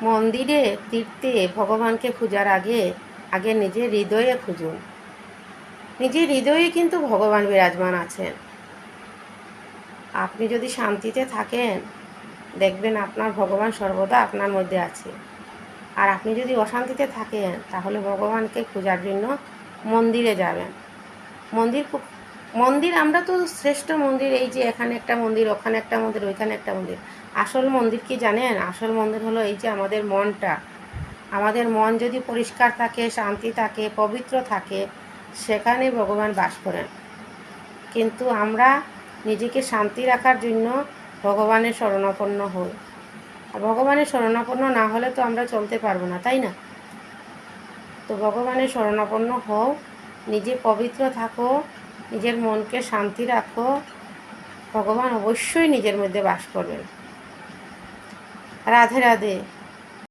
মন্দিরে তীর্থে ভগবানকে খোঁজার আগে আগে নিজের হৃদয়ে খুঁজুন। নিজের হৃদয়ে কিন্তু ভগবান বিরাজমান আছেন। আপনি যদি শান্তিতে থাকেন, দেখবেন আপনার ভগবান সর্বদা আপনার মধ্যে আছে। আর আপনি যদি অশান্তিতে থাকেন, তাহলে ভগবানকে খোঁজার জন্য মন্দিরে যাবেন। মন্দির আমরা তো শ্রেষ্ঠ মন্দির, এই যে এখানে একটা মন্দির, ওখানে একটা মন্দির, ওইখানে একটা মন্দির। আসল মন্দির কি জানেন? আসল মন্দির হলো এই যে আমাদের মনটা। আমাদের মন যদি পরিষ্কার থাকে, শান্তি থাকে, পবিত্র থাকে, সেখানে ভগবান বাস করেন। কিন্তু আমরা নিজেকে শান্তি রাখার জন্য ভগবানের শরণাপন্ন হই। আর ভগবানের শরণাপন্ন না হলে তো আমরা চলতে পারবো না, তাই না? তো ভগবানের শরণাপন্ন হও, নিজে পবিত্র থাকো, নিজের মনকে শান্তি রাখো, ভগবান অবশ্যই নিজের মধ্যে বাস করবেন। রাধে রাধে।